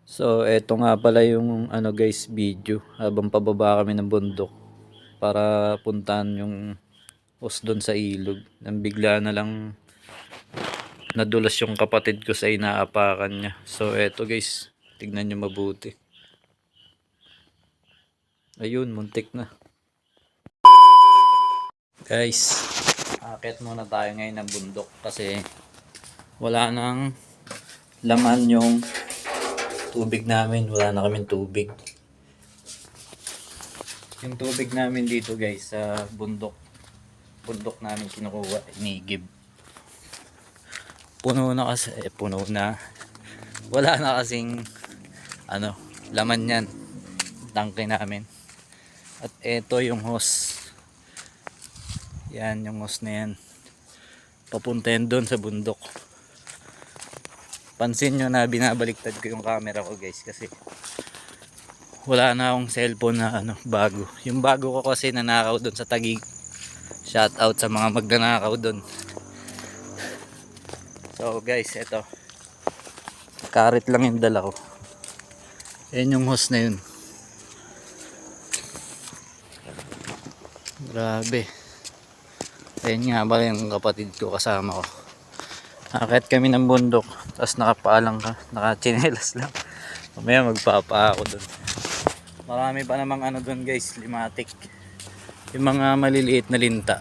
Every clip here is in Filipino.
So, eto nga pala yung ano guys, video habang pababa kami ng bundok para puntahan yung doon sa ilog. Nang bigla na lang nadulas yung kapatid ko sa inaapakan niya. So, eto guys, tignan nyo mabuti. Ayun, muntik na. Guys, akit muna tayo ngayon ng bundok kasi wala nang laman yung tubig namin. Wala na kaming tubig. Yung tubig namin dito guys sa bundok namin kinukuha, inigib. Puno na kasi, puno na. Wala na kasing laman yan, tangke namin. At eto yung hose. Yan yung hose na yan. Papunta yan doon sa bundok. Pansin nyo na binabaliktad ko yung camera ko guys kasi wala na akong cellphone na bago. Yung bago ko kasi nanakaw doon sa Taguig. Shout out sa mga magnanakaw doon. So guys, eto. Karit lang yung dala ko. Yan yung hose na yun. Grabe. Ayun nga pala yung kapatid ko kasama ko. Akit kami ng bundok. Tapos nakapaalang ka. Nakachinelas lang. Mamaya magpapa ako doon. Marami pa namang doon guys, limatik. Yung mga maliliit na linta.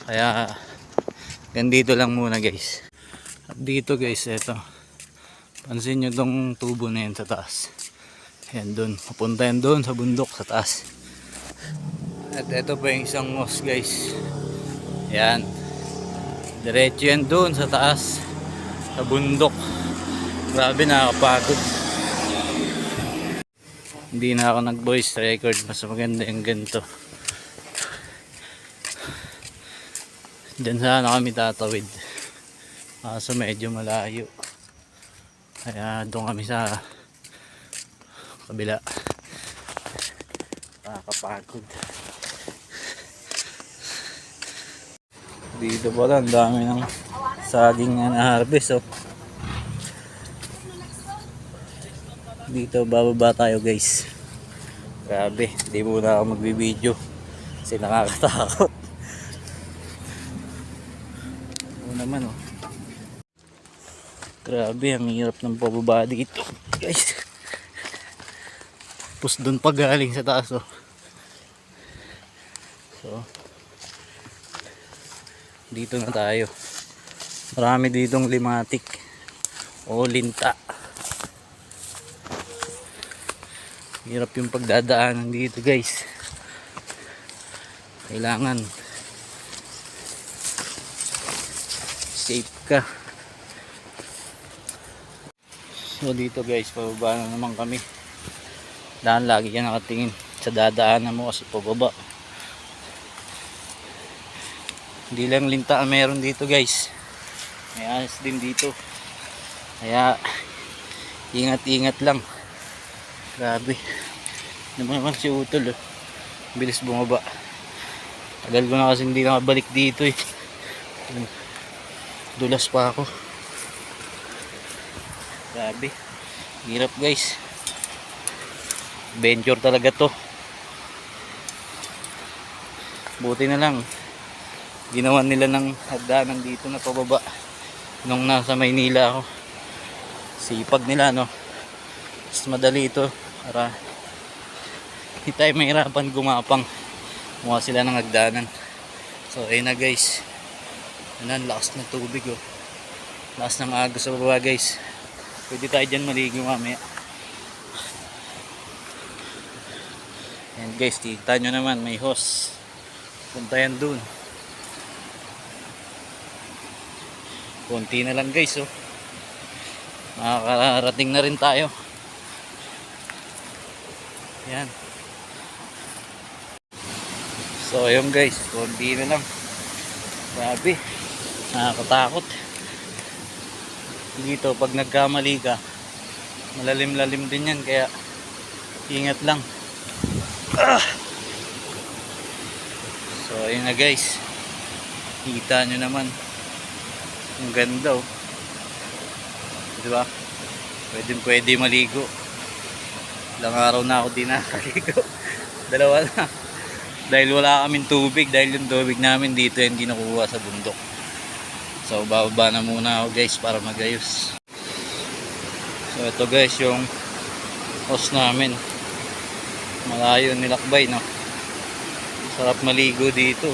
Kaya ganito lang muna guys. At dito guys, eto. Pansin nyo tong tubo na yan sa taas. Ayan doon. Papunta yan doon sa bundok sa taas. At eto pa yung isang hose guys. Ayan. Diretso yan doon sa taas. Sa bundok. Grabe, nakakapagod. Hindi na ako nag voice record, mas maganda yung ganito. Diyan sana kami tatawid, kaso medyo malayo, kaya doon kami sa kabila. Nakakapagod. Dito pala ang dami ng saging na harvest. Dito bababa tayo guys. Grabe, hindi muna ako magbibideo kasi nakakatakot. Naman grabe, ang hirap ng pababa dito guys. Tapos doon pa galing sa taas so dito na tayo. Marami ditong limatik o linta. Hirap yung pagdadaanan dito guys. Kailangan safe ka. So dito guys, pababa na naman kami. Daan lagi ka nakatingin sa dadaanan mo kasi pababa. Hindi lang linta ang meron dito guys, may anas din dito, kaya ingat-ingat lang. Grabe naman si Utol bilis bumaba. Tagal ko na kasi hindi nakabalik dito dulas pa ako. Grabe, hirap guys. Adventure talaga to. Buti na lang ginawan nila ng hagdanan dito na pababa nung nasa Maynila ako. Sipag nila mas madali ito para hindi tayo mahirapan gumapang. Mukha sila ng hagdanan. So ayun na guys, ayan, lakas ng tubig lakas ng agos sa baba guys. Pwede tayo dyan maligo mamaya. Ayan guys, kita nyo naman may hose. Punta yan dun. Konti na lang guys makakarating na rin tayo. Yan. So ayun guys, konti na lang. Grabe, nakakatakot dito pag nagkamali ka. Malalim-lalim din yan, kaya ingat lang. So ayun na guys, kita nyo naman ang ganda diba? Pwede maligo. Ilang araw na ako di nakaligo. Dalawa na. Dahil wala kaming tubig. Dahil yung tubig namin dito hindi nakuha sa bundok. So bababa na muna ako guys para magayos. So ito guys yung hose namin. Malayo nilakbay no. Sarap maligo dito.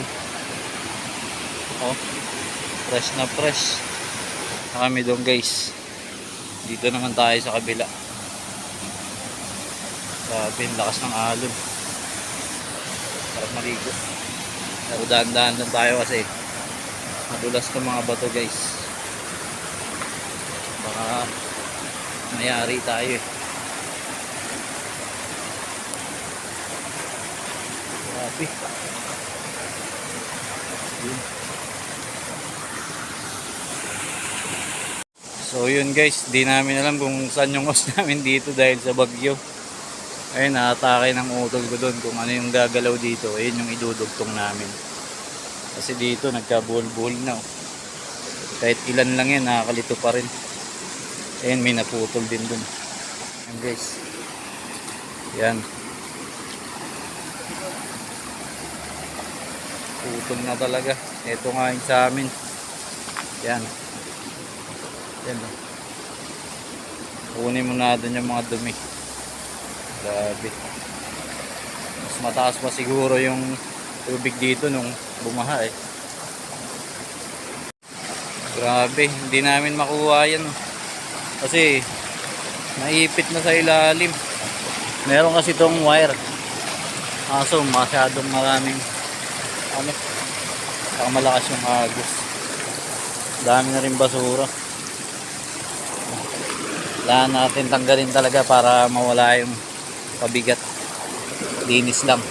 Oh, fresh na fresh. Na kami doon guys. Dito naman tayo sa kabila. Sabi, lakas ng alon. Sarap maligo. Pero dahan-dahan lang tayo kasi madulas ng mga bato guys. Baka mayari tayo eh. Grabe. So yun guys, di namin alam kung saan yung hose namin dito dahil sa bagyo. Ayun, naatake ng utol ko doon kung ano yung gagalaw dito. Ayun yung idudugtong namin. Kasi dito nagkabuhol-buhol na. Oh. Kahit ilan lang yan, nakakalito pa rin. Ayun, may naputol din doon. Ayun guys. Yan. Putol na talaga. Ito nga yung sa amin. Yan. Yan. Kunin mo na doon yung mga dumi. Grabe. Mas mataas pa siguro yung tubig dito nung bumaha eh. Grabe, hindi namin makuha yan. Kasi naipit na sa ilalim. Meron kasi itong wire. Kaso masyadong maraming ano, saka malakas yung agos. Dami na rin basura. Kailangan natin tanggalin talaga para mawala yung pabigat. Linis lang.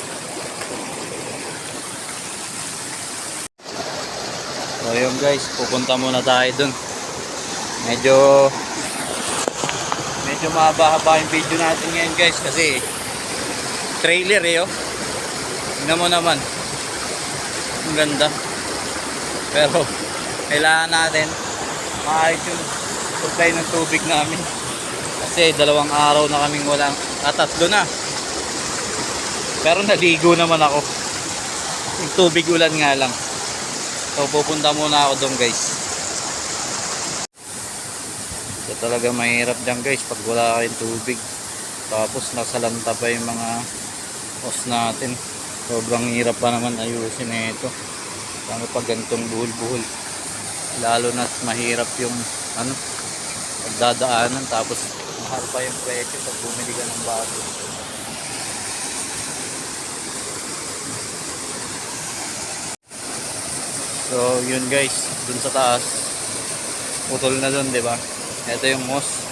So yun guys, pupunta muna tayo dun. Medyo mahaba-haba yung video natin ngayon guys kasi trailer eh oh. Tingnan mo naman. Ang ganda. Pero kailangan natin maayos yung supply ng tubig namin. Kasi 2 araw na kaming walang, 3 na. Pero naligo naman ako. Yung tubig ulan nga lang. So pupunta muna ako doon guys. So talaga mahirap dyan guys pag wala kayong tubig. Tapos nasalanta pa yung mga hose natin. Sobrang hirap pa naman ayusin na ito. Paano pag ganitong buhol-buhol. Lalo na mahirap yung ano, pagdadaanan. Tapos mahal pa yung presyo pag bumili ka ng bago. So yun guys, dun sa taas putol na dun, di ba? Ito yung hose.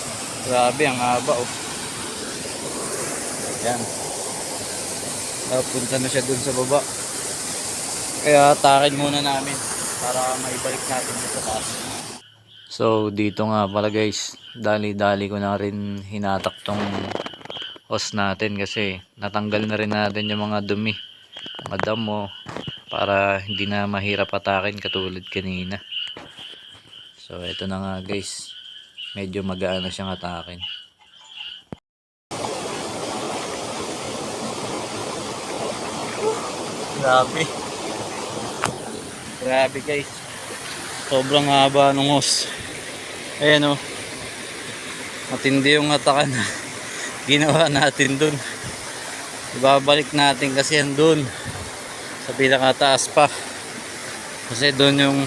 Grabe, ang haba oh. Yan. Punta na siya dun sa baba. Kaya takin muna namin para maibalik natin dun sa taas. So dito nga pala guys, dali-dali ko na rin hinatak tong hose natin kasi natanggal na rin natin yung mga dumi, mga damo, para hindi na mahirap atakin katulad kanina. So ito na nga guys, medyo magaan na siyang atakin. Grabe guys, sobrang haba ng hose. Ayan o, matindi yung atakan na ginawa natin dun. Ibabalik natin kasi yan dun sa pinakataas pa kasi doon yung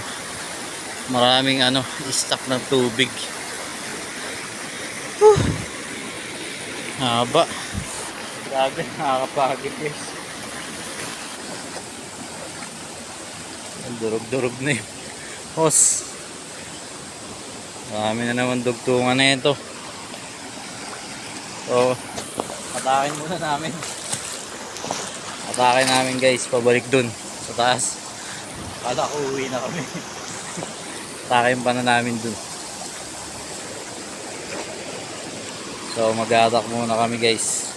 maraming ano, stock ng tubig. Haba. Grabe, nakakapagod guys. Ang durog-durog na yung hose. Marami na naman dugtungan na ito. So atakin muna namin. Atake namin guys, pabalik dun sa taas. Kala ko uwi na kami. Atakin pa na namin dun. So mag-attack muna kami guys.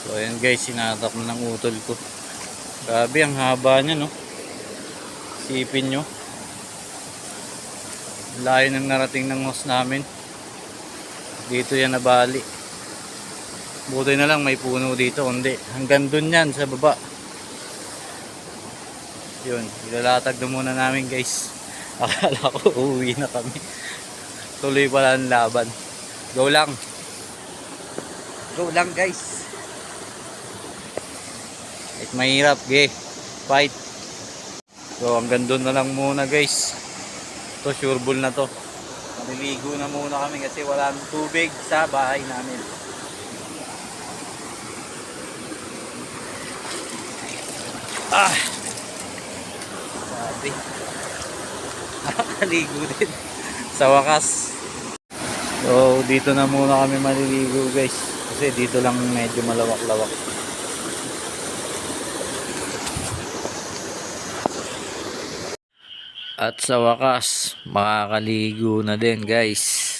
So ayan guys, sinatak na ng utol ko. Grabe, ang haba niya no. Sipin nyo. Layo ng narating ng hose namin. Dito yan nabali. Buti na lang may puno dito, kundi hanggang dun yan sa baba. Yun, ilalatag na muna namin guys. Akala ko uuwi na kami. Tuloy pala ang laban. Go lang. Go lang guys. Kahit mahirap, fight. So hanggang doon na lang muna guys. Ito sure ball na to. Maliligo na muna kami kasi wala nang tubig sa bahay namin. Sabi. Nakakaligo din. Sa wakas. So dito na muna kami maliligo guys. Kasi dito lang medyo malawak-lawak. At sa wakas, makakaligo na din guys.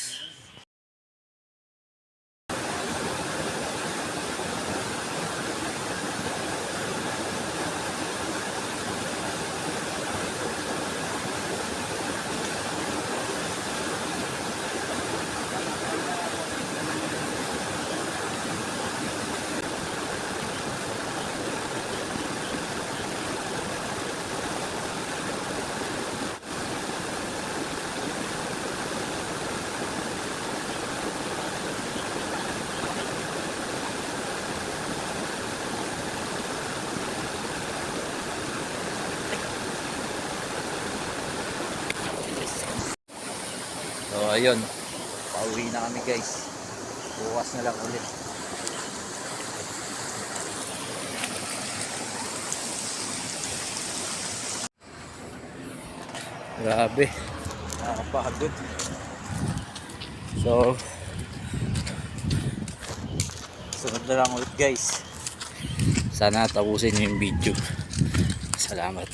So ayun, pauwi na kami guys. Bukas na lang ulit. Grabe, nakakapagod. So sunod na lang ulit guys. Sana tapusin nyo yung video. Salamat.